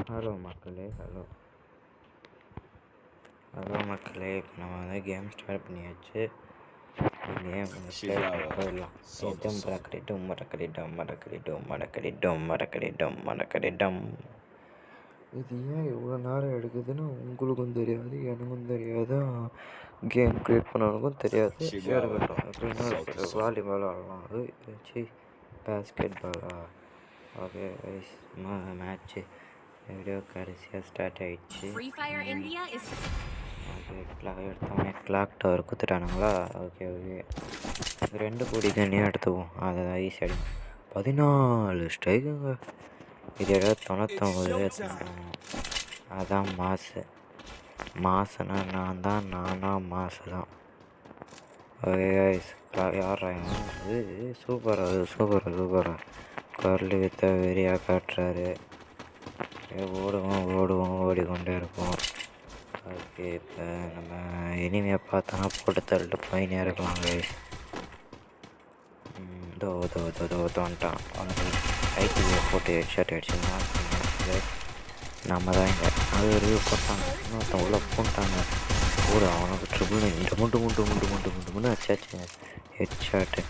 Hello மக்களே, hello hello மக்களே. இப்போ நம்ம வந்து கேம் ஸ்டார்ட் பண்ணியாச்சு. கேம் போயிடலாம். இது ஏன் இவ்வளோ நேரம் எடுக்குதுன்னு உங்களுக்கும் தெரியாது, எனக்கும் தெரியாது, கேம் க்ரியேட் பண்ணவனுக்கும் தெரியாது. எடுக்கட்டும். எப்படின்னா வாலிபால் ஆடலாம். அது basket Bala? Okay match video கடைசியாக ஸ்டார்ட் ஆகிடுச்சு. ஓகே எடுத்தோடனே கிளாக் டவர் குத்துட்டானுங்களா? ஓகே 2 கோடி தண்ணியாக எடுத்துக்குவோம். அதை ஈஸி அடிக்கும். 14 ஸ்ட்ரைக்குங்க. இது 99 அதான் மாசுனா நானா மாசு தான். ஓகே யார் இது? சூப்பராக குரல் வித்த வெறியாக காட்டுறாரு. ஓடுவோம் ஓடிக்கொண்டே இருப்போம். ஓகே இப்போ நம்ம இனிமையை பார்த்தோன்னா போட்டு தள்ளிட்டு போயினே இருக்கலாம். வந்துட்டான். கைக்கு போட்டு ஹெட்ஷாட் அடிச்சுன்னா நம்ம தான் இங்கே அது ரிவ்யூ போட்டாங்க. இன்னொருத்தன் உள்ள போட்டாங்க கூட. அவனுக்கு ட்ரிபிள் முண்டு வச்சாச்சுங்க ஹெட்ஷாட்டு.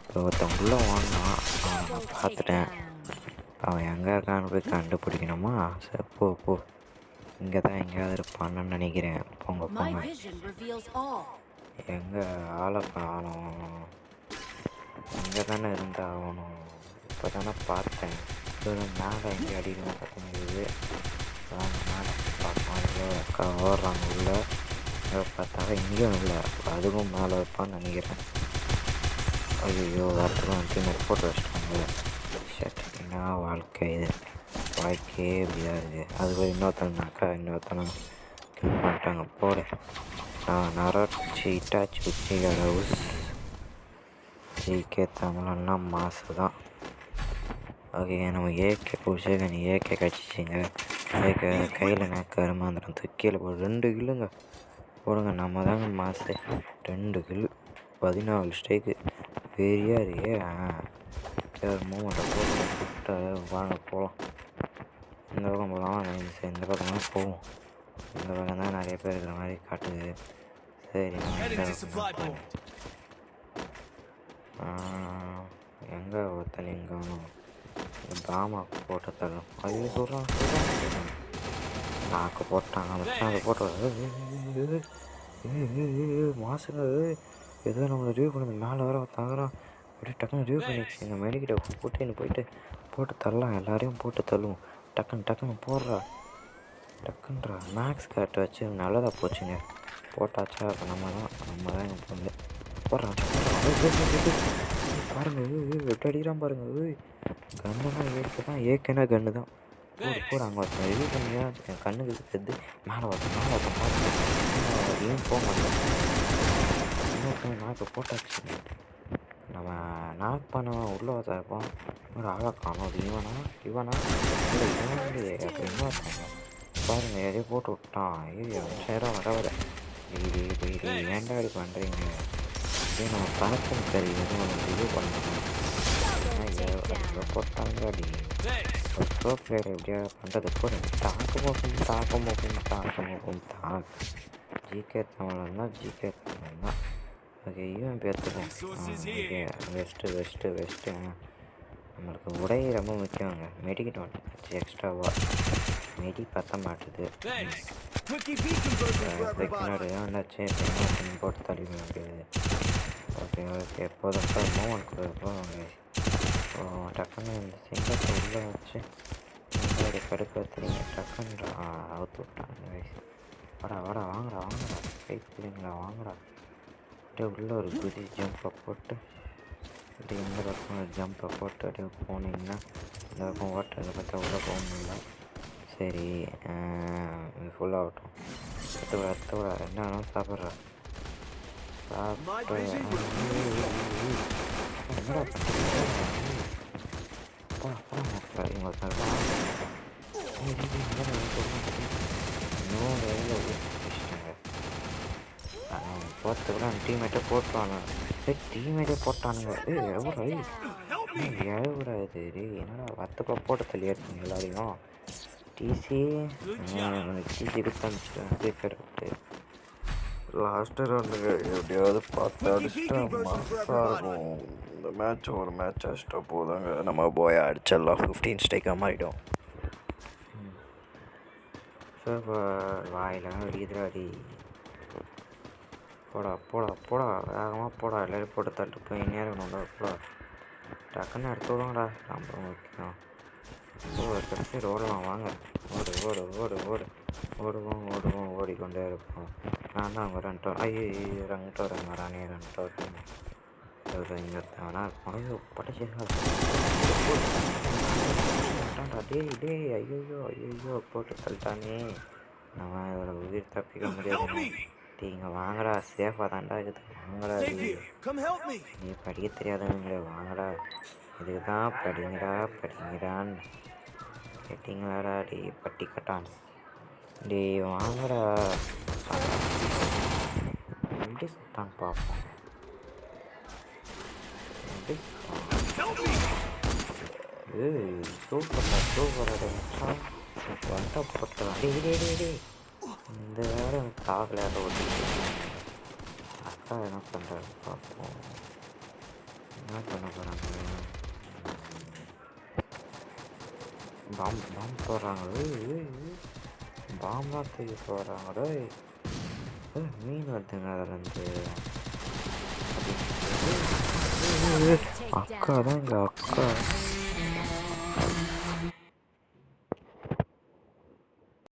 இப்போ ஒருத்தன் உள்ளே வாங்கினான். அவனை நான் பார்த்துட்டேன். அவன் எங்கே இருக்கான்னு போய் கண்டுபிடிக்கணுமா? சரி போ இங்கே தான் எங்கேயாவது இருப்பான்னு நினைக்கிறேன். போங்க எங்கே ஆளை காணோம். இங்கே தானே இருந்தாகணும். இப்போ தானே பார்த்தேன். மேலே எங்கே அடிக்கணும் பார்த்தீங்க. மேலே பார்ப்போம். ஓடுறாங்க உள்ள. பார்த்தா இங்கேயும் இல்லை. அதுவும் மேலே வைப்பான்னு நினைக்கிறேன். ஐயோ வரத்துக்கு வந்து போட்டு வச்சிட்டாங்க. என்ன வாழ்க்கை இது? வாழ்க்கையே இப்படியா இருக்குது. அதுக்கு இன்னொருத்தனை கில் பண்ணிட்டாங்க. போடு இட்டாச்சி ஹவுஸ். ஜிகே தமிழன்னா மாசு தான். ஓகே நம்ம ஏகே பிடிச்சேன். ஏகே கடிச்சிச்சிங்க. கையில் கருமாந்திரம் கீழே போடு. 2 கில்லுங்க போடுங்க. நம்ம தாங்க மாசு. 2 கில்லு 14 ஸ்ட்ரைக்கு வெறியாக இருக்கே. மூமெண்ட்டை போட்டு வாங்க போகலாம். இந்த பக்கம் போகலாம். இந்த பக்கம் தான் போவோம். இந்த பக்கம் தான் நிறைய பேர் இருக்கிற மாதிரி காட்டுது. சரி எங்கே ஒருத்தனை காணும். பாமா போட்ட தரும். அது சொல்கிறான் நாக்கு போட்டான். அதை போட்டு மாசுங்க ஏதோ நம்மளை ரிவ்யூ பண்ணது மேலே வர தங்குறோம். அப்படியே டக்குன்னு ரிவ்யூ பண்ணிடுச்சு. இந்த மெடிக்கிட்ட போட்டு தரலாம். எல்லாரையும் போட்டு தள்ளுவோம். டக்குன்னு டக்குன்றா மேக்ஸ் கேட் வச்சு நல்லதாக போச்சுங்க. போட்டாச்சா? அப்போ நம்ம தான் எங்கள் பொண்ணு போடுறான். பாருங்க எப்படி அடிக்கிறான் பாருங்க. கன்னுலாம் ஏற்கனவே கன்று தான். போடு அங்கே ஒருத்தன் ரிவ்யூ பண்ணியா என் கண்ணுக்கு தெரிஞ்சு மேலே ஒருத்தன் ஏன் போக மாட்டேன். இன்னொருத்தன் நாக்கு போட்டாச்சு. நம்ம நாக் பண்ணவன் உள்ளே வச்சா இருப்போம். ஒரு ஆளை காணும். அது இவனா இல்லை அப்படின்னு பாருங்க. எதையும் போட்டு விட்டான். சேரம் வர ஏன்டா இப்படி பண்ணுறீங்க? இதே நம்ம பணத்தும் சரி எதுவும் இது பண்ணணும். போட்டாங்க அடி ப்ரோ பிளேயர் எப்படியா பண்ணுறது போடு. தாக்கம் ஜிகே தமிழன் தான். ஓகே இவன் பேர்த்துக்கும் வெஸ்ட்டு நம்மளுக்கு உடை ரொம்ப முக்கியங்க. மெடிக்கிட்ட வந்துச்சு எக்ஸ்ட்ராவாக. மெடி பற்ற மாட்டுது. பின்னாடி வந்தாச்சு. போட்டு தள்ளி முடியாது. ஓகே எப்போதும் மூமெண்ட் கொடுப்போம். டக்குன்னு இந்த சிங்கத்தை உள்ளே வச்சு முன்னாடி கடுக்க தெரியுங்க. டக்குன்னு அவுத்து விட்டாங்க. வாடா வாங்கடா கை பிள்ளைங்களா வாங்கடா. அப்படியே உள்ளே ஒரு குதி ஜம்பை போட்டு அப்படியே இந்த பக்கம் ஜம்பை போட்டு அப்படியே போனீங்கன்னா இந்த பக்கம் ஓட்டுறதை பார்த்தா உள்ளே போக முடியல. சரி ஃபுல்லாகட்டும். அடுத்த என்ன வேணாலும் சாப்பிட்றா. என்னடா போகிறதுக்குள்ள டீம்மேட்டை போட்டானுங்க. எவ்வளோ இது என்னடா வத்துக்குள்ள போட்டு தள்ளி எடுத்தீங்க எல்லாரையும். டிசி எனக்கு டிசி கொடுத்து அனுப்பிச்சிட்டேன் ஃப்ரீ ஃபயர் விட்டு. லாஸ்ட்டு ரவுண்டுங்க எப்படியாவது பார்த்து அடிச்சுட்டா மாசாக இருக்கும். இந்த மேட்ச் ஒரு மேட்ச் அடிச்சிட்டா போதாங்க நம்ம போய் அடிச்சிடலாம். 15 ஸ்டேக்காக மாறிடும். ஸோ இப்போ வாயிலாம் வெடிக்குதுடாடி. போடா போடா போடா வேகமாக போடா. எல்லோரும் போட்டு தட்டு போய் நேரம் போடா. டக்குன்னு எடுத்து விடுவாங்கடா. அப்புறம் முக்கியம் கடைசி ஓடலாம் வாங்க. ஓடு ஓடு ஓடு ஓடு ஓடுவோம் ஓடுவோம் ஓடிக்கொண்டே இருப்போம். நான் தான் அவங்க 2 ஐயோ 2 வரானே 2 இங்கே வேணா இருக்கும். ஐயோ படைச்சிடா டேய் டேய் ஐயோ ஐயோ போட்டு தள்ளிட்டானே. நம்ம இதோட உயிர் தப்பிக்க முடியாது. இங்கே வாங்கடா சேஃபாக தான்டா இருக்குது. வாங்கடா நீ படிக்க தெரியாதவங்களே வாங்கடா. இதுக்கு தான் படிங்கடான்னு கேட்டிங்களாடா டே பட்டி கட்டான். டே வாங்கடா எப்படி சுத்தான் பார்ப்போம். சூப்பராக வந்தா போட்டலாம். டே இந்த வேலை எனக்கு தாக்கலையாட ஓட்டிட்டு அக்கா என்ன பண்ணுறாரு பார்ப்போம். என்ன பண்ண போகிறாங்க. பாம்பு போடுறாங்களே. பாம்பெலாம் தூக்கி போடுறாங்களே. மீன் வருதுங்க அதிலேருந்து. அக்கா தான் இங்கே அக்கா